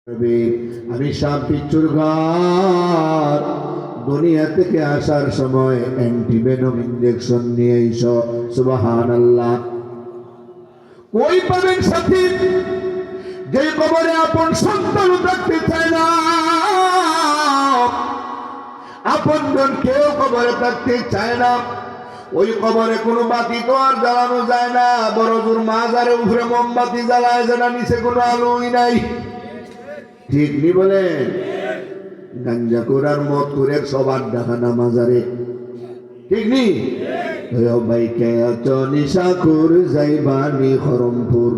আমি সাপ বিচ্ছুর ঘর দুনিয়া থেকে আসার সময় অ্যান্টিভেনম ইনজেকশন নিয়ে এসো। সুবহানাল্লাহ। কই পাবেন সাথী যে কবরে আপন সন্তান থাকতে চায় না, আপনজন কেউ কবরে থাকতে চায় না। ওই কবরে কোনো বাতি তো আর জ্বালানো যায় না, বড় দূর মাজারে উপরে মোমবাতি জ্বালায়, যেটা নিচে কোনো আলোই নাই। ঠিক নি বলেন? গাঞ্জা কোরার মদ কোরের সবার ডাকানা মাজারে, ঠিক নি? ভাইকে নিশাকুর যাইবানি খরমপুর,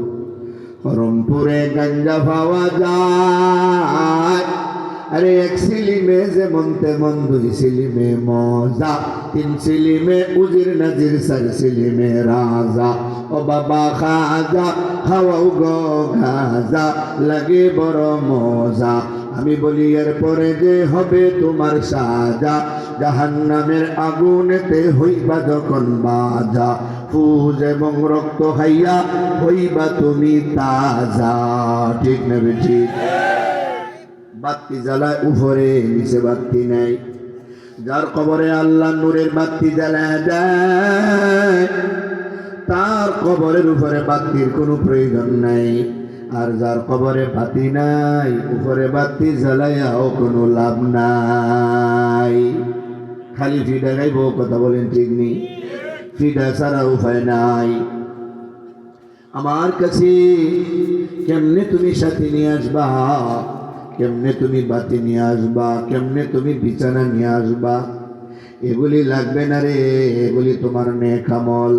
খরমপুরে গাঞ্জা পাওয়া যায়। আরে এক সিলিমে যেমন তেমন, দুই সিলিমে মজা, তিন সিলিমে উজির নাজির, চার সিলিমে রাজা। ও বাবা খাজা খাওয়াও গো গাজা, লাগে বড় মজা। আমি বলি এরপরে যে হবে তোমার সাজা, জাহান্নামের আগুনেতে হইবা যখন বাজা, ফুজ এবং রক্ত খাইয়া হইবা তুমি তাজা। ঠিক না ঠিক? বাতি জ্বালায় উপরে, নিচে বাতি নাই। যার কবরে আল্লাহ নূরের বাতি জ্বালায় দেয়, তার কবরের উপরে বাতির কোনো প্রয়োজন নাই। আর যার কবরে বাতি নাই, উপরে বাতি জ্বালাইয়াও কোনো লাভ নাই। খালি ফিডা গাইব, কথা বলেন ঠিক নেই? ফিডা ছাড়া উপায় নাই। আমার কাছে কেমনে তুমি সাথী নিয়ে আসবা, কেমনে তুমি বাতি নিয়ে আসবা, কেমনে তুমি বিছানা নিয়ে আসবা, এগুলি লাগবে না রে। এগুলি তোমার নেক আমল,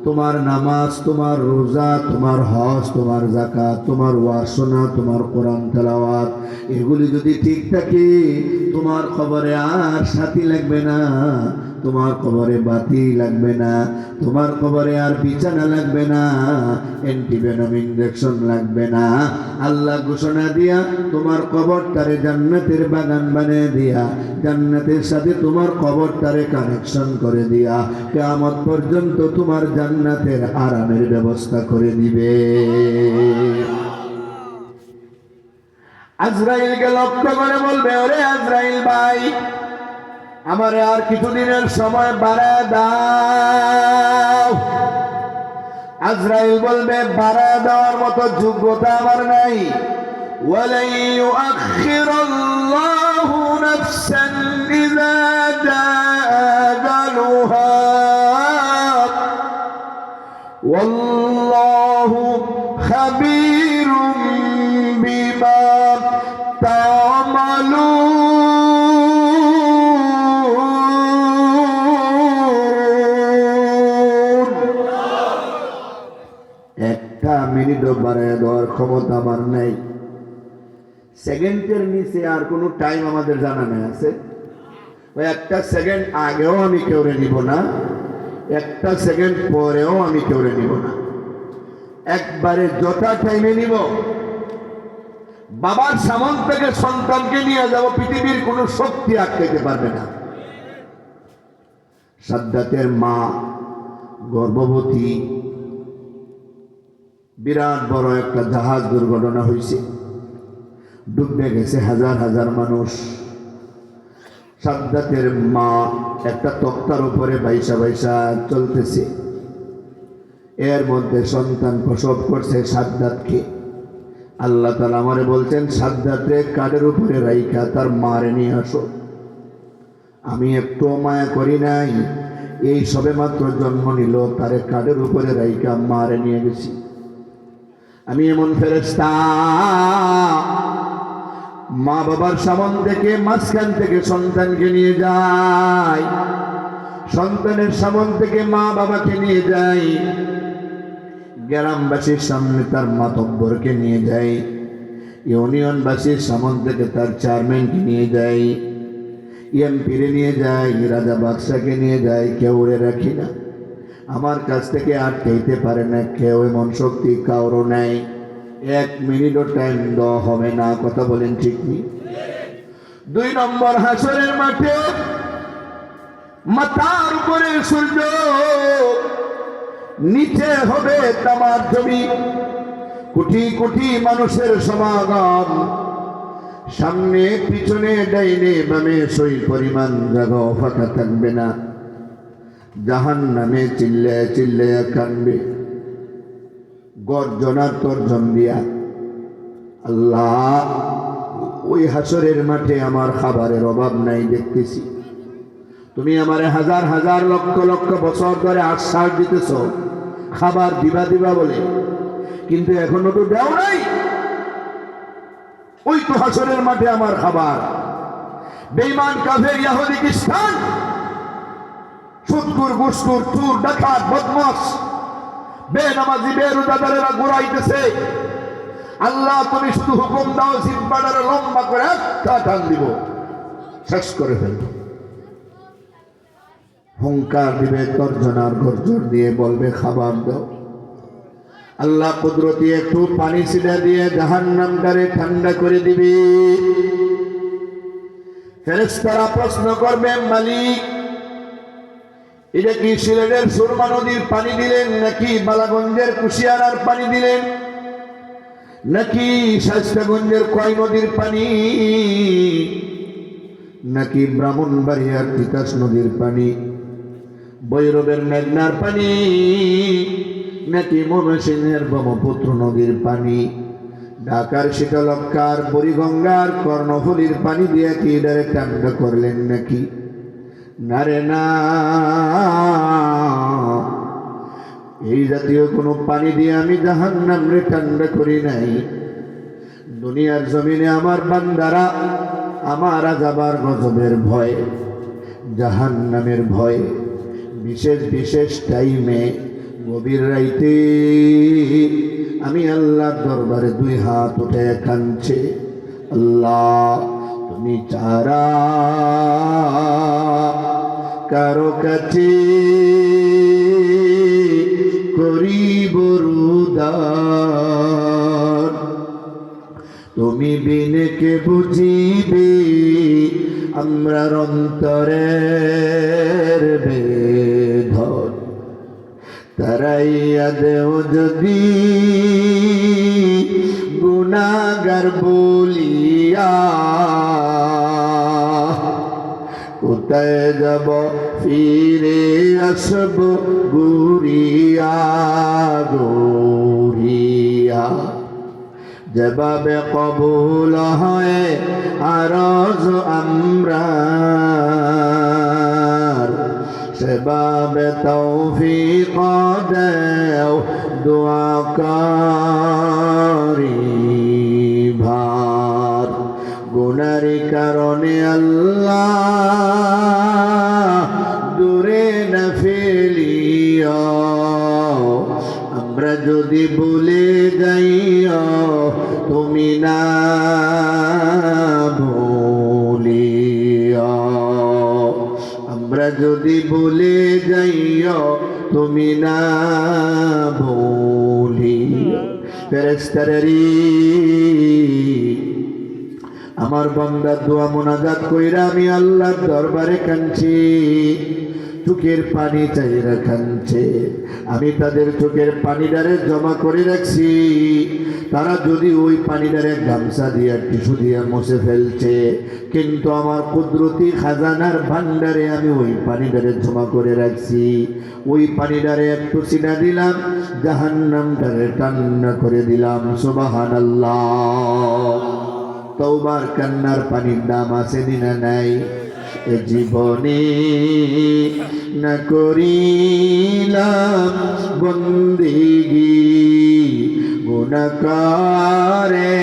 তোমার নামাজ, তোমার রোজা, তোমার হজ, তোমার যাকাত, তোমার ওয়াসনা, তোমার কোরআন তেলাওয়াত, এগুলি যদি ঠিক থাকে, তোমার কবরে আর সাথী লাগবে না, তোমার কবরে বাতি লাগবে না, তোমার কবরে আর বিছানা লাগবে না, অ্যান্টিভেনম ইনজেকশন লাগবে না। আল্লাহ ঘোষণা দিয়া তোমার কবরটারে জান্নাতের বাগান বানিয়ে দিয়া, জান্নাতের সাথে তোমার কবরটারে কানেকশন করে দিয়া, কিয়ামত পর্যন্ত তোমার জান্নাতের আরামের ব্যবস্থা করে দিবে। আজরাইলকে লক্ষ্য করে বলবে, ওরে আজরাইল ভাই, আমারে আর কিছুদিনের সময় বাড়ায় দাও। আজরাইল বলবে, বাড়ায় দেওয়ার মতো যোগ্যতা আমার নাই। ওয়ালাই ইউআখিরুল্লাহু নাফসান ইযা জাআ আজালুহা ওয়াল্লাহু খাবীরুম বিমা তা'মালুন। একটা মিনিটও বাড়ায় দেওয়ার ক্ষমতা আমার নাই। সেকেন্ডের নিচে আর কোনো টাইম আমাদের জানা নাই আছে। ওই একটা সেকেন্ড আগেও আমি কেউরে নিব না, একটা সেকেন্ড পরেও আমি কেউরে নিব না, একবারে যথা টাইমে নিব। বাবার সামন থেকে সন্তানকে নিয়ে যাব, পৃথিবীর কোনো শক্তি আটকাইতে পারবে না। সাদ্দাতের মা গর্ভবতী, বিরাট বড় একটা জাহাজ দুর্ঘটনা হয়েছে, ডুবে গেছে হাজার হাজার মানুষ। সাদ্দাতের মা একটা তক্তার উপরে বাইসা বাইসা চলতেছে, এর মধ্যে সন্তান প্রসব করছে সাদ্দাতকে। আল্লাহ তাআলা আমারে বলছেন, সাদ্দাতে কাঠের উপরে রাইখা তার মারে নিয়ে আসো। আমি একটু মায়া করি নাই, এই সবে মাত্র জন্ম নিল, তারে কাঠের উপরে রাইখা মারে নিয়ে গেছি। আমি এমন ফেরেশতা, মা বাবার সামন থেকে মাঝখান থেকে সন্তানকে নিয়ে যাই, সন্তানের সামন থেকে মা বাবাকে নিয়ে যাই, গ্রামবাসীর সামনে তার মাতব্বরকে নিয়ে যাই, ইউনিয়নবাসীর সামন থেকে তার চেয়ারম্যানকে নিয়ে যাই, এমপিরে নিয়ে যাই, রাজা বাদশাকে নিয়ে যাই, কেউরে রাখি না। আমার কাছ থেকে আটকাইতে পারে না কেউ, এমন শক্তি কারো নাই। এক মিনিটও টাইম দেওয়া হবে না, কথা বলেন ঠিক নেই? 2 নম্বর হাসরের মাঠে মাথার উপরে সূর্য, নিচে হবে তামার জমি, কোটি কোটি মানুষের সমাগম, সামনে পিছনে ডাইনে বামে সই পরিমাণ জায়গা ফাঁকা থাকবে না। জাহান্নামে চিল্লায় চিল্লায় কাঁদবে, গর্জনার তর্জন দিয়া। আল্লাহ, ওই হাসরের মাঠে আমার খাবারের অভাব নাই দেখতেছি, তুমি আমারে হাজার হাজার লক্ষ লক্ষ বছর ধরে আশ্বাস দিতেছ খাবার দিবা দিবা বলে, কিন্তু এখনো তো দেও নাই। ওই তো হাসরের মাঠে আমার খাবার। বেঈমান কাফের ইহুদি খ্রিস্টান সুদখোর ঘুষখোর চোর ডাকাত বদমাশ বেনামাজি বেরোজাদারেরা ঘুরাইতেছে। আল্লাহ, তুমি শুধু হুকুম দাও, জিব্বাটারে লম্বা করে একটা টান দিব, শেষ করে ফেলব। হুঙ্কার দিবে, গর্জনার গর্জন দিয়ে বলবে খাবার দাও। আল্লাহ কুদরতি একটু পানি ছিটা দিয়ে জাহান্নামটারে ঠান্ডা করে দিবে। ফেরেশতারা প্রশ্ন করবে, মালিক, এটা কি সিলেটের সুরমা নদীর পানি দিলেন, নাকি বালাগঞ্জের কুশিয়ারার পানি দিলেন, নাকি শায়েস্তাগঞ্জের কয় নদীর পানি, নাকি ব্রাহ্মণবাড়িয়ার তিতাস নদীর পানি, ভৈরবের মেঘনার পানি, নাকি ময়মনসিংহের ব্রহ্মপুত্র নদীর পানি, ঢাকার শীতলক্ষার বুড়িগঙ্গার কর্ণফুলীর পানি দিয়ে কি এটারে ঠান্ডা করলেন নাকি? না রে না, এই জাতীয় কোনো পানি দিয়ে আমি জাহান্নামরে ঠান্ডা করি নাই। দুনিয়ার জমিনে আমার বান্দারা আমার আযাবার গজবের ভয়, জাহান্নামের ভয়, বিশেষ বিশেষ টাইমে গভীর রাইতে আমি আল্লাহর দরবারে দুই হাত উঠে কাঁদছে, আল্লাহ, তুমি ছাড়া কারো কাছে করিব রুদার, তুমি বিনে কে বুঝিবে আমরার অন্তরের বেদন। তারাইয়া দেও যদি গুনাহগার বলিয়া, কোথায় যাব ফিরে আসব ঘুরিয়া ঘুরিয়া। যেভাবে কবুল হয় আরজ আমরার, সেভাবে তৌফিক দেও দোয়া করি ভার। গুনার কারণে আল্লাহ দূরে না ফেলিও, আমরা যদি ভুলে যাইও তুমি না ভুলিও, আমরা যদি ভুলে যাইও তুমি না ভুলিও। ফেরেশতারা, আমার বান্দা দোয়া মোনাজাত কইরা আমি আল্লাহর দরবারে কাঁদছি, চোখের পানি চাইরা কাঁদছে। আমি তাদের চোখের পানিটারে জমা করে রাখছি, তারা যদি ওই পানিটারে গামছা দিয়া টিস্যু দিয়া মুছে ফেলছে, কিন্তু আমার কুদরতি খাজানার ভান্ডারে আমি ওই পানিটারে জমা করে রাখছি। ওই পানিটারে একটু ছিটা দিলাম, জাহান্নামটারে ঠান্ডা করে দিলাম। সুবহানাল্লাহ। তওবার কান্নার পানির দাম আছে দিনা নাই? এ জীবনে না করিলাম বন্দেগি, গুনাহ করে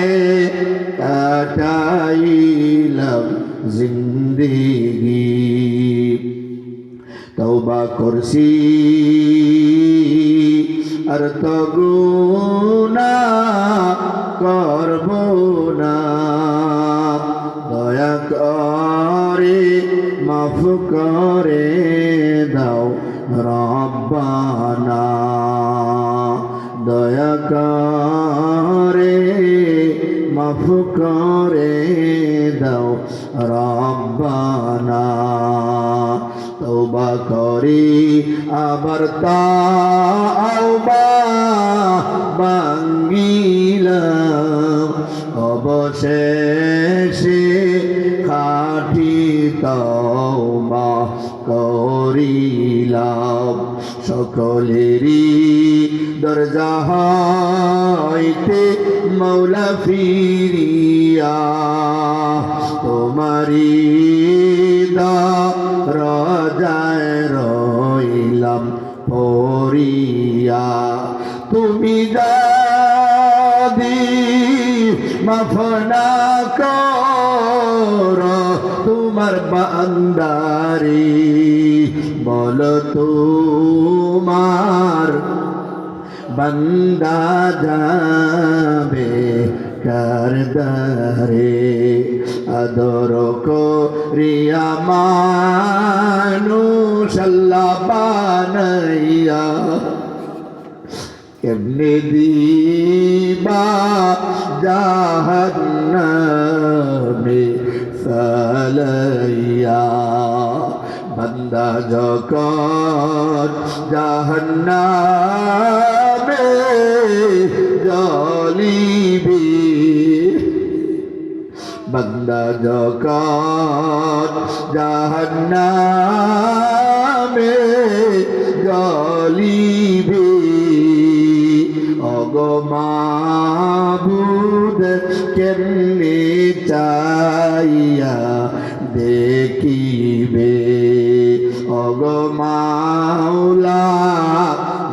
কাটাইলাম জিন্দেগি। তওবা করছি আর তো গুনাহ করব না, দয়া করে মাফ করে দাও রব্বানা, দয়া করে মাফ করে দাও রব্বানা। তওবা করি আবার তাওবা ভাঙ্গিলাম, অবশেষে খাঁটি তওবা করিলাম সকলেরই দরজা হইতে মৌলা ফিরিয়া তোমারি দরজায় রইলাম পড়িয়া তুমি যদি মাফ না করো তোমার বান্দারি বল তোমার বান্দা যাবে কারদারে আদর করিয়া মানুষ আল্লাহ বানাইয়া কেমনে দিবা জাহান্নামে ফালাইয়া বান্দা যখন জাহান্নামে জ্বলিবে বান্দা যখন জাহান্নামে জ্বলিবে ওগো মাবুদ কেমনে চাইয়া দেখিবে ওগো মাওলা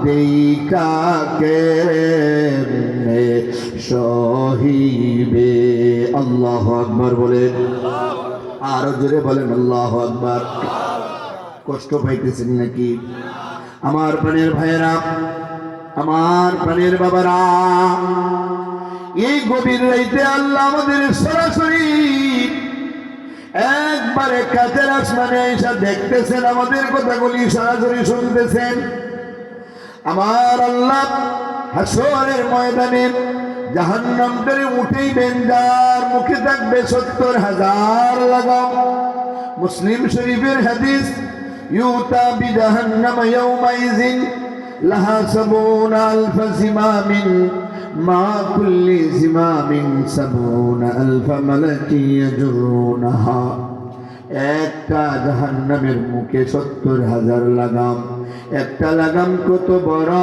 দেখা কেমনে সহিবে আল্লাহু আকবার বলেন আরো জোরে বলেন আল্লাহু আকবার কষ্ট পাইতেছেন নাকি আমার প্রাণের ভাইয়েরা আমার প্রাণের বাবারা এই গভীর রাইতে আল্লাহ আমাদের সরাসরি একবারে কাছের আসমানে এসে দেখতেছেন আমাদের কথাগুলি সরাসরি শুনতেছেন আমার আল্লাহ হাসরের ময়দানে জাহান্নাম থেকে উঠাইবেন যার মুখে থাকবে ৭০,০০০ লাগাম মুসলিম শরীফের হাদিস ইউতা বিজাহান্নাম ইয়াউমাইযিন লাহা ৭০,০০০ জিমামিন মা কুল্লি জিমামিন ৭০,০০০ মালাকি ইয়াজুরুনাহা একটা জাহান্নামের মুখে ৭০,০০০ লাগাম একটা লাগাম কত বড়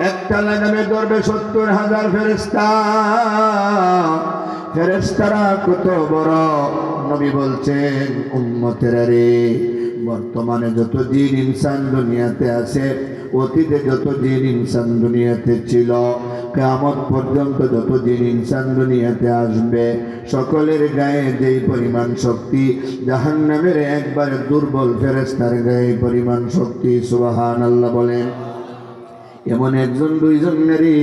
একটা লাগামে ধরবে ৭০,০০০ ফেরেশতা ফেরেশতারা কত বড় নবী বলছেন উম্মতেরা রে বর্তমানে যত জিন ইনসান দুনিয়াতে আছে অতীতে যত জিন ইনসান দুনিয়াতে ছিল কিয়ামত পর্যন্ত যত জিন ইনসান দুনিয়াতে আসবে সকলের গায়ে যেই পরিমাণ শক্তি জাহান্নামের একবারে দুর্বল ফেরেশতার গায়ে পরিমাণ শক্তি সুবহানাল্লাহ বলেন এমন একজন দুইজন নারী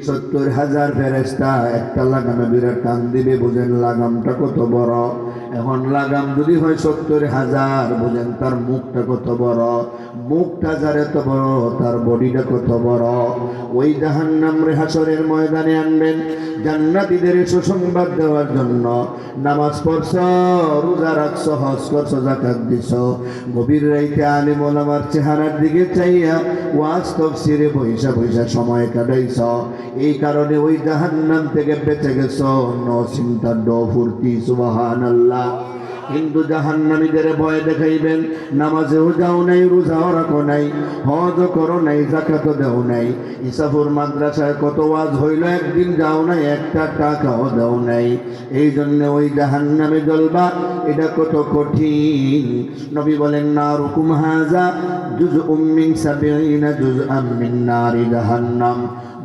৭০,০০০ ফেরেশতা একটা লাগামে বিরাট টান দিবে বুঝেন লাগামটা কত বড় এখন লাগাম যদি হয় ৭০,০০০ বুঝেন তার মুখটা কত বড় মুখটা যার এত বড় তার বডিটা কত বড় ওই জাহান্নাম রে হাসরের ময়দানে আনবেন জান্নাতীদের সুসংবাদ দেওয়ার জন্য নামাজ পড়ছ রোজা রাখছ হজ করছ যাকাত দিছ গভীর রাইতে আলিম ওলামার চেহারার দিকে চাইয়া ওয়াজ তাফসীরে বইসা বইসা সময় কাটাইছ এই কারণে ওই জাহান্নাম থেকে বেঁচে গেছ নো চিন্তা নো ফুর্তি সুবহানাল্লাহ কিন্তু জাহান্নামীদের ভয় দেখাইবেন নামাজেও যাও নাই রোজাও রাখো নাই হজও করো নাই যাকাতও দেও নাই ইসাফুর মাদ্রাসায় কত ওয়াজ হইল একদিন যাও নাই একটা টাকাও দাও নাই এই জন্য ওই জাহান্নামে জ্বলবা এটা কত কঠিন নবী বলেন নারুকুম হাযা জুজউম মিন ৭০ জুজআম মিন নারি জাহান্নাম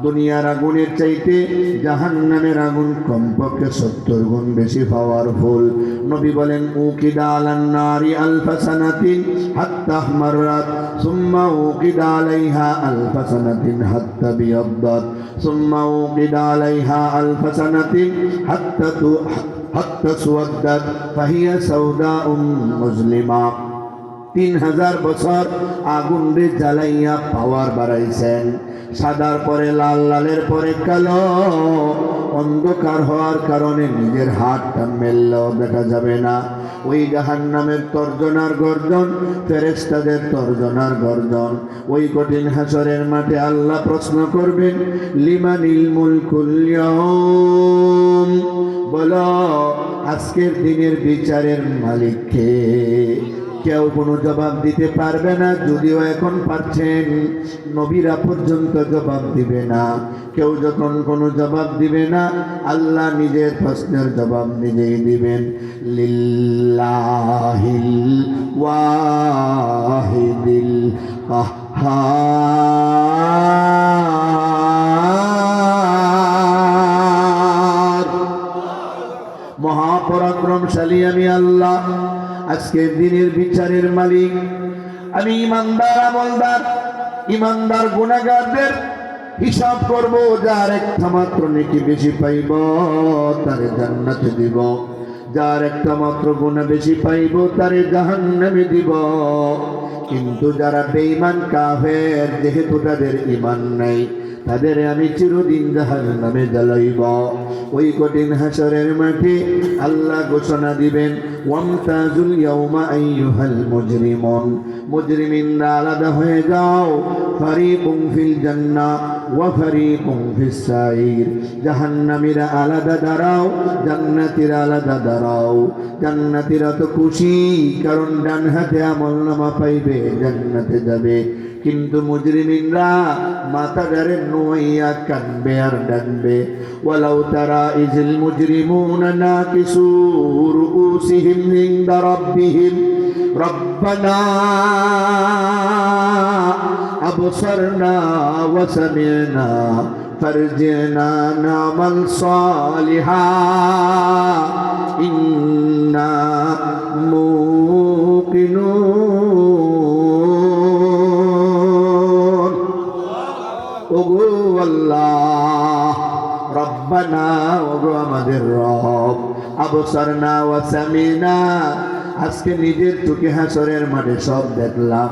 দুনিয়ার আগুনের চাইতে জাহান্নামের আগুন কমপক্ষে ৭০ গুণ বেশি পাওয়ারফুল নবী বলেন উকিদা আলান নারি আলফা সানাতিন হাত্তা মাররাত সুম্মা উকিদা আলাইহা আলফা সানাতিন হাত্তা বিয়াদ্দাত সুম্মা উকিদা আলাইহা আলফা সানাতিন হাত্তা সুওয়াদ্দাত ফাহিয়া সাওদাউন মুজলিমা 3000 বছর আগুন রে জ্বালাইয়া পাওয়ার বাড়াইছেন। সাদার পরে লাল, লালের পরে কালো, অন্ধকার হওয়ার কারণে নিজের হাতটা মেললেও দেখা যাবে না। ওই জাহান্নামের তর্জনার গর্জন, ফেরেশতাদের তর্জনার গর্জন। ওই কঠিন হাসরের মাঠে আল্লাহ প্রশ্ন করবেন, লিমানিল মুলকুল ইয়াউম, বলো আজকের দিনের বিচারের মালিক কে? কেউ কোনো জবাব দিতে পারবে না, যদিও এখন পারছেন। নবীরা পর্যন্ত জবাব দিবে না। কেউ যখন কোনো জবাব দিবে না, আল্লাহ নিজের প্রশ্নের জবাব নিজেই দিবেন। লিল্লাহিল ওয়াহিদিল কাহ্হার, মহাপরাক্রমশালী আমি আল্লাহ, আজকের দিনের বিচারের মালিক আমি। ইমানদার আমলদার, ইমানদার গুনাহগারদের হিসাব করব। যার একটা মাত্র নেকি বেশি পাইব তারে জান্নাতে দিব, যার একটা মাত্র গুনাহ বেশি পাইব তারে জাহান্নামে দিব। কিন্তু যারা বেঈমান কাফের, যেহেতু তাদের ঈমান নাই, তাদের আমি চিরদিন জাহান্নামে জ্বালাইব। ওই কঠিন হাসরের মাঠে আল্লাহ ঘোষণা দিবেন, ওয়ামতাজুল ইয়াউমা আইয়ুহাল মুজরিমুন, মুজরিমিনরা আলাদা হয়ে যাও। ফারিকুম ফিল জান্নাহ ওয়া ফারিকুম ফিস সাইর, জাহান্নামীরা আলাদা দাঁড়াও, জান্নাতীরা আলাদা দাঁড়াও। জান্নাতীরা তো খুশি, কারণ ডান হাতে আমলনামা পাইবে, জান্নাতে যাবে। কিন্তু মুজরিমিনরা মাথা গারে নোয়াইয়া কানবে আর ডাকবে। ওয়ালাউ তারা ইজিল মুজরিমুনা নাকিসু রুউসিহিম ইনদা রাব্বিহিম রব্বানা আবসারনা ওয়া সামি'না ফারজি'না না'মাল সালিহা ইন্না মুকিনুন। ওগো আল্লাহ, রব্বানা, ওগো আমাদের রব, আবসারনা ওয়া সামি'না, আজকে নিজের চোখে হাসরের মাঠে সব দেখলাম,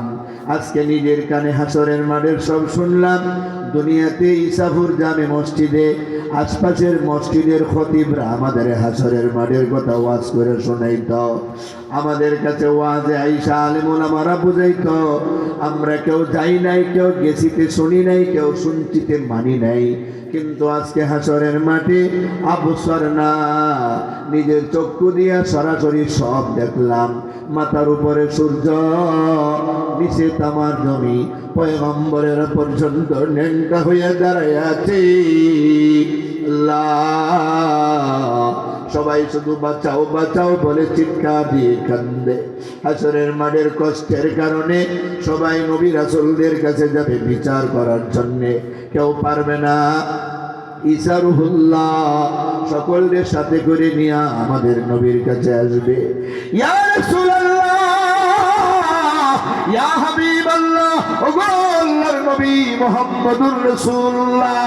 আজকে নিজের কানে হাসরের মাঠের সব শুনলাম। দুনিয়াতে ইসাফুর জামে মসজিদে, আশপাশের মসজিদের খতিবরা আমাদের হাসরের মাঠের কথা ওয়াজ করে শোনাইতো। আমাদের কাছে ওয়াজে আইসা আলেম ওলামারা বুঝাইতো। আমরা কেউ যাই নাই, কেউ গেছিতে শুনি নাই, কেউ শুনছিতে মানি নাই। কিন্তু আজকে হাসরের মাঠে আবসারনা, নিজের চক্ষু দিয়া সরাসরি সব দেখলাম। মাথার উপরে সূর্য, নিচে তামার জমি, পয়গম্বরের পর্যন্ত ন্যাংটা হইয়া দাঁড়ায় আছে। সবাই শুধু বাঁচাও বাঁচাও বলে চিৎকার দিয়ে কান্দে। হাসরের মাঠের কষ্টের কারণে সবাই নবী রাসূলদের কাছে যাবে বিচার করার জন্যে, কেউ পারবে না। ঈসা রূহুল্লাহ সকলদের সাথে করে নিয়ে আমাদের নবীর কাছে আসবে। ইয়া রাসূলুল্লাহ, ইয়া হাবিবাল্লাহ, ওগো আল্লাহর নবী মুহাম্মদুর রাসূলুল্লাহ,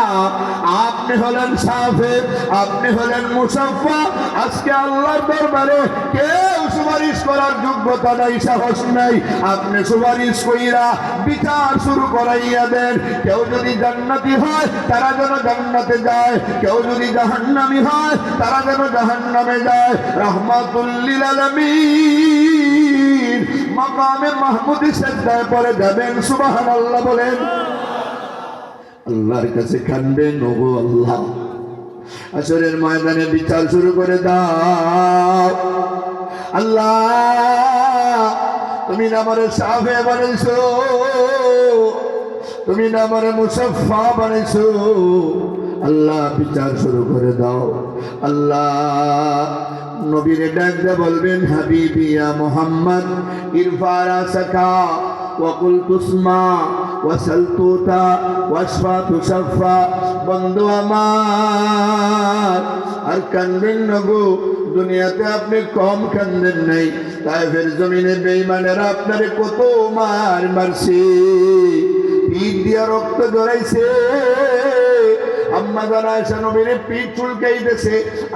আপনি হলেন শাফিঈ, আপনি হলেন মুশাফফা। আজকে আল্লাহর দরবারে কেউ সুপারিশ করার যোগ্যতা নাই, সাহস নাই। আপনি সুপারিশ কইরা বিচার শুরু করাইয়া দেন। কেউ যদি জান্নাতি হয় তারা যেন জান্নাতে যায়, কেউ যদি জাহান্নামী হয় তারা যেন জাহান্নামে যায়। রাহমাতুল লিল আলামিন মাকামে মাহমুদি সিজদায় পড়ে যাবেন, সুবহানাল্লাহ বলেন। আল্লাহর কাছে কাঁদবেন, ওগো আল্লাহ, হাসরের ময়দানে বিচার শুরু করে দাও। আল্লাহ, তুমি না আমারে শাফিঈ বানাইছো, তুমি না আমারে মুশাফফা বানাইছো। আল্লাহ, বিচার শুরু করে দাও। আল্লাহ নবীরে ডাক দিয়ে বলবেন, হাবিবি ইয়া মুহাম্মদ, ইরফা রাসাকা ওয়া কুল তুসমা ওয়া সাল তুতা ওয়াশফা তুশাফা। বন্ধু আমার, আর কান্দেন না গো, দুনিয়াতে আপনি কম কান্দেন নাই। তায়েফের জমিনে বেঈমানেরা আপনারে কত মার মারছে, পিঠ দিয়া রক্ত জড়াইছে। আম্মা জানা আয়েশা নবীর পিঠ চুলকাইতেছে,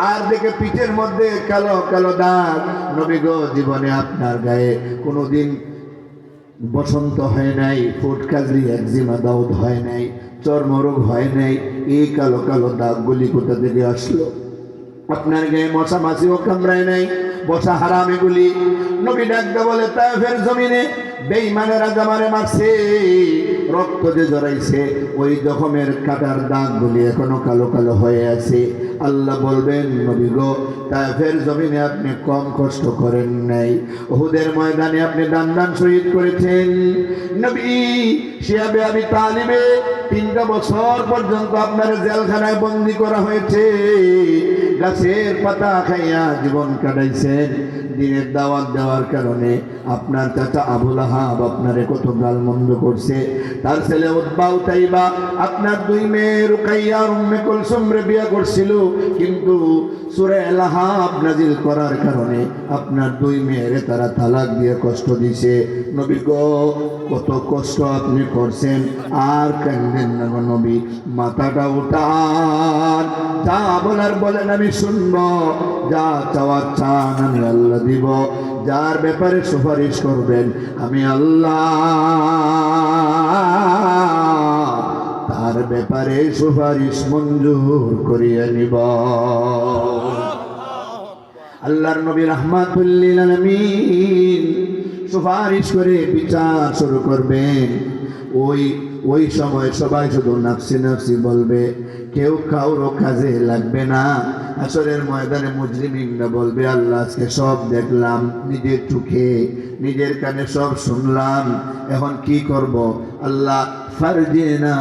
আর দেখে পিঠের মধ্যে কালো কালো দাগ। নবী গো, জীবনে আপনার গায়ে কোনোদিন বসন্ত হয় নাই, ফুট কাজরি একজিমা দাউদ হয় নাই, চর্মরোগ হয় নাই, এই কালো কালো দাগগুলি কোথা থেকে আসলো? আপনার গায়ে মশা মাছিও কামড়ায় নাই, বসা হারাম এগুলি। নবী ডাকতে বলে তায়েফের জমিনে বেঈমানেরা জামারে মারছে, রক্ত যে জড়াইছে ওই জখমের কাটার দাগগুলি এখনো কালো কালো হয়ে আছে। আল্লাহ বলবেন নবী গো, তায়েফের জমিনে আপনি কম কষ্ট করেন নাই, উহুদের ময়দানে আপনি দান দান শহীদ করেছেন। নবী শিয়াবে আবি তালিবে 3টা বছর পর্যন্ত আপনার জেলখানায় বন্দী করা হয়েছে, গাছের পাতা খাইয়া জীবন কাটাইছেন। দিনের দাওয়াত দেওয়ার কারণে আপনার চাচা আবুল আহাব আপনারে কত গালমন্দ করছে, তার ছেলে উতবা উতাইবা আপনার 2 মেয়ে রুকাইয়া আর উম্মে কুলসুম রে বিয়ে করছিল, কিন্তু সূরা আল-আহাব নাজিল করার কারণে আপনার 2 মেয়েরে তারা তালাক দিয়ে কষ্ট দিছে। নবী গো, কত কষ্ট আপনি করছেন, আর কান্দেন না গো নবী, মাথাটা উঠান, যা বলার বলেন আমি শুনব, যা চাওয়ার চান আমি আল্লাহ দিব, যার ব্যাপারে সুপারিশ করবেন আমি আল্লাহ তার ব্যাপারে সুপারিশ মঞ্জুর করিয়া নিব। আল্লাহর নবী রাহমাতুল লিল আলামিন সুপারিশ করে বিচার শুরু করবেন। ওই সময় সবাই শুধু নাফসি নাফসি বলবে, কেউ কারো কাজে লাগবে না। হাসরের ময়দানে মুজরিমিনরা বলবে আল্লাহ আজকে সব দেখলাম, নিজের চোখে নিজের কানে সব শুনলাম, এখন কি করব? আল্লাহ ফারজিনা,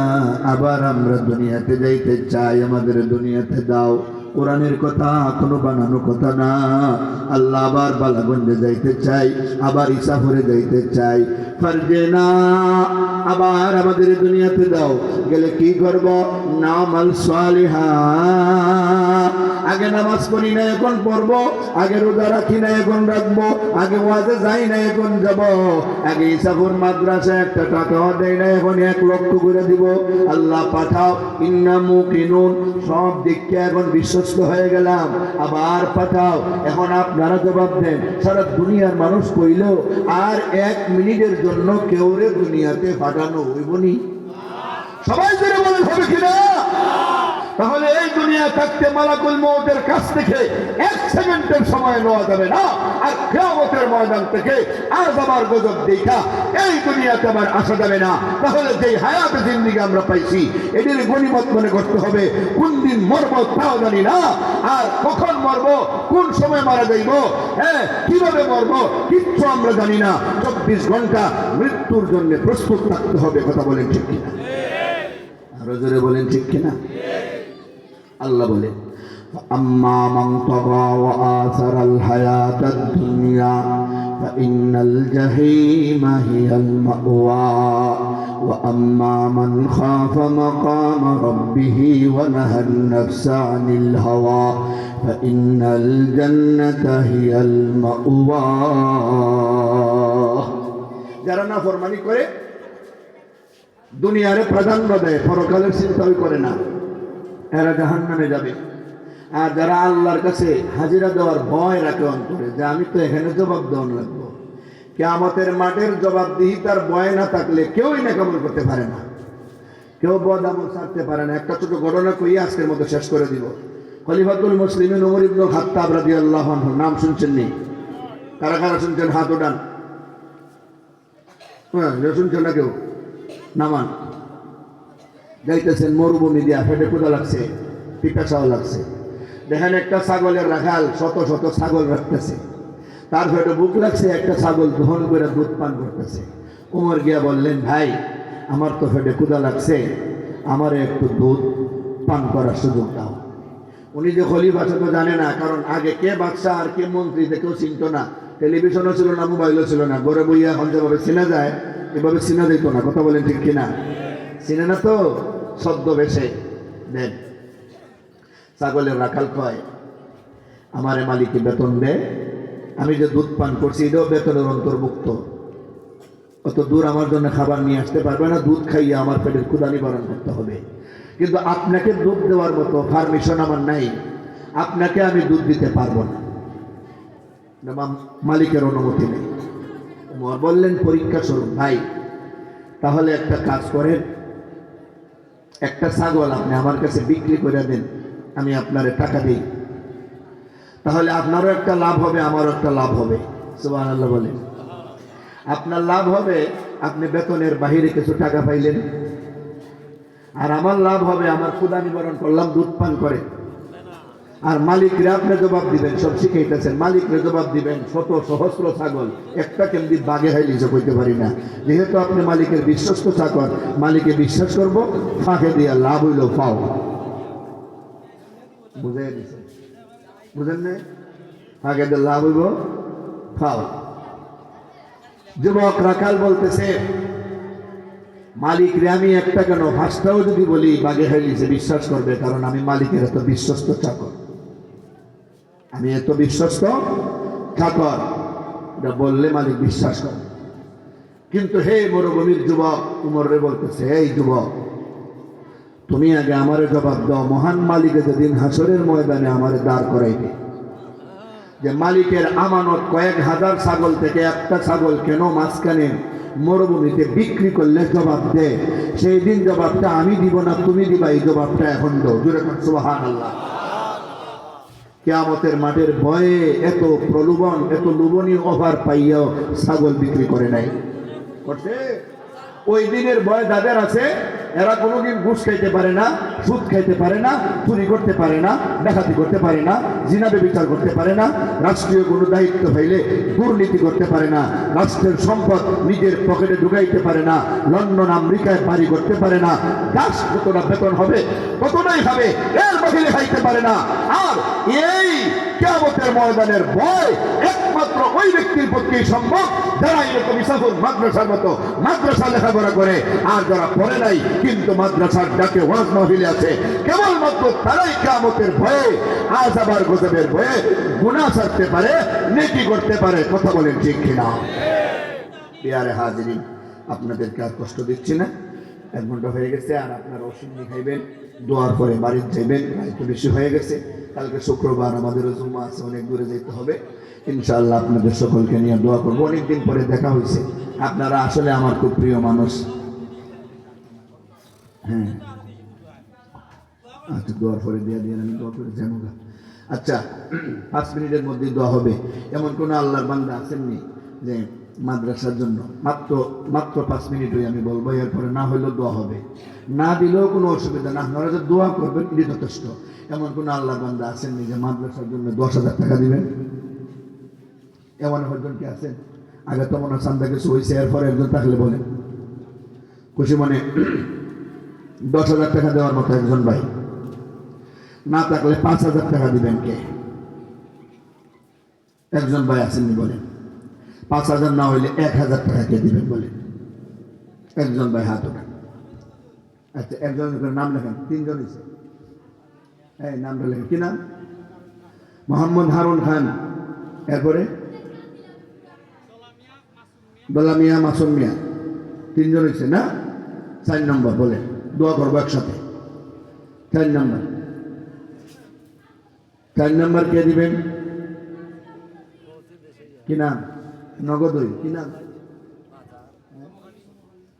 আবার আমরা দুনিয়াতে যাইতে চাই, আমাদের দুনিয়াতে দাও। কোরআনের কথা, কোনো বানানো কথা না। আল্লাহ আবার বালাগঞ্জে যাইতে চাই, আবার ইসাফরে যাইতে চাই, ফারজিনা, আবার আমাদের দুনিয়াতে দাও। গেলে কি করব? নামাল সালিহা, আগে নামাজ পড়ি না এখন পড়বো, আগে রোজা রাখি না এখন রাখবো, আগে ওয়াজে যাই না এখন যাব, আগে ইসাফর মাদ্রাসায় একটা টাকাও দেয় না এখন 1 লক্ষ করে দিব। আল্লাহ পাঠাও, ইন্না মুকিনুন, সব দিককে এখন বিশ্বস্ত হয়ে গেলাম, আবার পাঠাও। এখন আপনারা জবাব দেন, সারা দুনিয়ার মানুষ কইল আর 1 মিনিটের জন্য কেউরে দুনিয়াতে পাঠানো হইবনি? সবাই জেনে বলেন হবে কিনা? তাহলে এই দুনিয়া থাকতে মালাকুল মউতের কাছ থেকে 1 সেকেন্ডের সময় নেওয়া যাবে না, আর কিয়ামতের ময়দান থেকে আযাবার গজব দেখা এই দুনিয়াতে আবার আসা যাবে না। তাহলে যেই হায়াতে জিন্দেগি আমরা পাইছি এটির গনিমত মনে করতে হবে। কোন দিন মরবো তাও জানি না, আর কখন মরবো, কোন সময় মারা যাইব, কিভাবে মরবো কিচ্ছু আমরা জানি না। 24 ঘন্টা মৃত্যুর জন্য প্রস্তুত থাকতে হবে। কথা বলেন ঠিক কিনা? আরো জোরে বলেন ঠিক কিনা? আল্লাহ বলে আম্মা মান তাগা ওয়া আসারাল হায়াতাদ দুনিয়া ফাইন্নাল জাহিমা হিয়াল মাওয়া ওয়া আম্মা মান খাফা মাকামা রাব্বিহি ওয়া নাহান নাফসা আনিল হাওয়া ফাইন্নাল জান্নাতা হিয়াল মাওয়া। যারা নাফরমানি করে, দুনিয়ারে প্রাধান্য দেয়, পরকালের চিন্তাই করে না, এরা জাহান্নামে যাবে। আর যারা আল্লাহর কাছে হাজিরা দেওয়ার ভয় রাখে অন্তরে, যে আমি তো এখানে জবাব দেওয়ান লাগবো, কিয়ামতের মাঠের জবাবদিহিতার ভয় না থাকলে কেউই নেকামল করতে পারে না, কেউ বদ আমল ছাড়তে পারে না। একটা ছোট ঘটনা কই আজকের মতো শেষ করে দিব। খলিফাতুল মুসলিমিন ওমর ইবনে খাত্তাব রাদিয়াল্লাহু আনহু, নাম শুনছেন নি? কারা কারা শুনছেন হাত উঠান। শুনছেন না কেউ? নামান। যাইতেছেন মরুভূমি দিয়া, পেটে ক্ষুধা লাগছে, পিপাসাও লাগছে, দেখেন একটা ছাগলের রাখাল শত শত ছাগল রাখতেছে, তার পেটে বুক লাগছে, একটা ছাগল দহন করে দুধ পান করতেছে। ওমর গিয়া বললেন, ভাই আমার তো পেটে ক্ষুধা লাগছে, আমারে একটু দুধ পান করার সুযোগ দাও। উনি যে খলিফা সে তো জানে না, কারণ আগে কে বাদশাহ আর কে মন্ত্রী কেউ চিনত না, টেলিভিশনও ছিল না, মোবাইলও ছিল না, ঘরে বইয়া এখন যেভাবে চেনা যায় এভাবে চেনা যেত না। কথা বলেন ঠিক কিনা? চিনে না তো, ছদ্মবেশে দেন। ছাগলের রাখাল কয়, আমারে মালিকে বেতন দেয়, আমি যে দুধ পান করছি এটাও বেতনের অন্তর্ভুক্ত, অত দূর আমার জন্য খাবার নিয়ে আসতে পারবে না, দুধ খাইয়ে আমার পেটের ক্ষুধা নিবারণ করতে হবে, কিন্তু আপনাকে দুধ দেওয়ার মতো পারমিশন আমার নাই, আপনাকে আমি দুধ দিতে পারবো না, মালিকের অনুমতি নেই। বললেন পরীক্ষা স্বরূপ, ভাই তাহলে একটা কাজ করেন, একটা ছাগল আপনি আমার কাছে বিক্রি করে দেন, আমি আপনারে টাকা দিই, তাহলে আপনারও একটা লাভ হবে, আমারও একটা লাভ হবে। সুবহানাল্লাহ বলেন। আপনার লাভ হবে, আপনি বেতনের বাহিরে কিছু টাকা পাইলেন, আর আমার লাভ হবে, আমার ক্ষুধা নিবারণ করলাম, দুধ পান করে। আর মালিকরে আপনি জবাব দিবেন, সব শিখাইতেছেন, মালিকরে জবাব দিবেন, শত সহস্র ছাগল একটা কেমনি বাগে হাইলি যে কইতে পারি না, যেহেতু আপনি মালিকের বিশ্বস্ত চাকর, মালিকে বিশ্বাস করব, ফাঁকে দিয়া লাভ হইল পাও। বুঝাই দিছে, বুঝেন না? ফাঁকে দিয়ে লাভ হইব পাও। যুবক রাখাল বলতেছে, মালিক রে আমি একটা কেন 5টাও যদি বলি বাগে হাইলিছে বিশ্বাস করবে, কারণ আমি মালিকের এত বিশ্বস্ত চাকর, আমি এত বিশ্বস্ত চাকর, এটা বললে মালিক বিশ্বাস করে। কিন্তু হে মরুভূমির যুবক, উমর রে বলতেছে, এই যুবক তুমি আগে আমারে জবাব দাও, মহান মালিকে যেদিন হাসরের ময়দানে আমারে দাঁড় করাইবে, যে মালিকের আমানত কয়েক হাজার ছাগল থেকে একটা ছাগল কেন মাঝখানে মরুভূমিতে বিক্রি করলে জবাব দে, সেই দিন জবাবটা আমি দিব না তুমি দিবা, এই জবাবটা এখন দাও। জোরে কোন সুবহানাল্লাহ। কিয়ামতের মাঠের ভয়ে এত প্রলোভন, এত লোভনীয় অফার পাইয়াও ছাগল বিক্রি করে নাই, করছে। ওই দিনের ভয় যাদের আছে, এরা কোনোদিন ঘুষ খাইতে পারে না, সুদ খাইতে পারে না, চুরি করতে পারে না, ডাকাতি করতে পারে না, জিনা ব্যভিচার করতে পারে না, রাষ্ট্রীয় কোনো দায়িত্ব হইলে দুর্নীতি করতে পারে না, রাষ্ট্রের সম্পদ নিজের পকেটে ঢুকাইতে পারে না, লন্ডন আমেরিকায় বাড়ি করতে পারে না, দাস যতটা বেতন হবে ততটাই হবে, এর বাহিরে খাইতে পারে না। আর এই কিয়ামতের ময়দানের ভয় একমাত্র ওই ব্যক্তির পক্ষেই সম্ভব যারা এরকম ইসাফুল মাদ্রাসার মতো মাদ্রাসা লেখাপড়া করে, আর যারা পড়ে নাই কিন্তু মাদ্রাসার ডাকে ওয়াজ মাহফিলে আছে, কেবলমাত্র তারাই কিয়ামতের ভয়ে, আযাব আর গজবের ভয়ে গুনাহ ছাড়তে পারে, নেকি করতে পারে। কথা বলেন ঠিক কিনা? প্রিয় হাজিরিন, আপনাদেরকে আর কষ্ট দিচ্ছি না, 1 ঘন্টা হয়ে গেছে, আর আপনারা ওষুধ খাইবেন, দোয়ার পরে বাড়ির যাইবেন, রাত বেশি হয়ে গেছে, কালকে শুক্রবার আমাদেরও জুমা আছে, অনেক দূরে যেতে হবে। ইনশাআল্লাহ আপনাদের সকলকে নিয়ে দোয়া করবো। অনেকদিন পরে দেখা হয়েছে, আপনারা আসলে আমার খুব প্রিয় মানুষ। হ্যাঁ, আচ্ছা, দোয়ার পরে দিয়ে দিয়ে আমি দোয়া করে জানো। আচ্ছা, 5 মিনিটের মধ্যে দোয়া হবে। এমন কোনো আল্লাহর বান্দা আসেননি যে মাদ্রাসার জন্য মাত্র 5 মিনিটই আমি বলবো, এরপরে না হইলেও দোয়া হবে, না দিলেও কোনো অসুবিধা না, আপনারা যে দোয়া করবেন এটি যথেষ্ট। এমন কোনো আল্লাহর বান্দা আসেননি যে মাদ্রাসার জন্য 10,000 টাকা দিবেন? এমন একজন কি আছেন? আগে তো মনে চান্দা কিছু হয়েছে, এরপরে একজন থাকলে বলেন খুশি মনে 10,000 টাকা দেওয়ার মতো একজন ভাই না থাকলে 5,000 টাকা দিবেন কে? একজন ভাই আসেননি বলেন? 5,000 না হইলে 1,000 টাকা কে দিবেন বলেন? একজন ভাই হাত ওঠান। আচ্ছা, একজনের নাম লেখেন, 3 জন হয়েছে। এই নামটা লেখেন, কি নাম? মোহাম্মদ হারুন খান, এরপরে দোলা মিয়া, মাসুম মিয়া, 3 জন হয়েছে না? 4 নম্বর বলেন, দোয়া করবো একসাথে। 4 নম্বর, 4 নম্বর কে দিবেন? কি নাম? নগদই, কি নাম?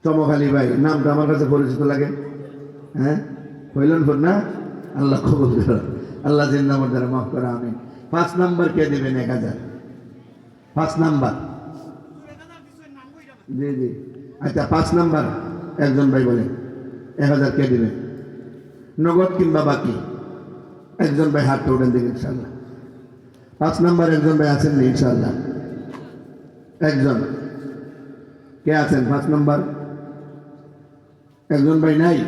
চমকালী ভাই, নামটা আমার কাছে পরিচিত লাগে। হ্যাঁ, হইলেন না? আল্লাহ কবুল করো, আল্লাহ জিন্দামর দ্বারা মাফ করা, আমিন। 5 নম্বর কে দিবেন? 1,000। 5 নম্বর, জি জি। আচ্ছা, 5 নম্বর একজন ভাই বলেন, 1,000 কে দিবেন? নগদ কিংবা বাকি? একজন ভাই হাত উঠেন দিন ইনশাল্লাহ। 5 নম্বর একজন ভাই আছেন না? ইনশাল্লাহ একজন। কে আছেন 5 নম্বর? একজন ভাই নাই?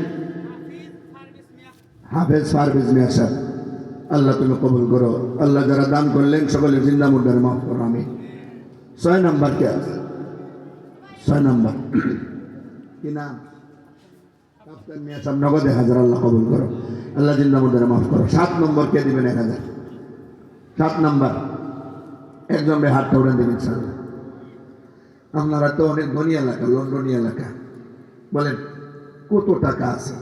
হাফেজ পারভেজ মিয়া সাহেব, আল্লাহ তুমি কবুল করো, আল্লাহ যারা দান করলেন সকলে জিন্দা মুর্দার মাফ করো, আমি। 6 নম্বর কে আছে? 6 নম্বর কি নাম? কাপ্তান মিয়া সাহেব, নগদ 1,000, আল্লাহ কবুল করো, আল্লাহ জিন্দা মুর্দার মাফ করো। 7 নম্বর কে দিবেন? 1,000। 7 নম্বর একজন ভাই হাতটা উড়ান দিবেন ইনশাআল্লাহ। আপনারা তো অনেক ধনী এলাকা, লন্ডনী এলাকা, বলেন কত টাকা আছে?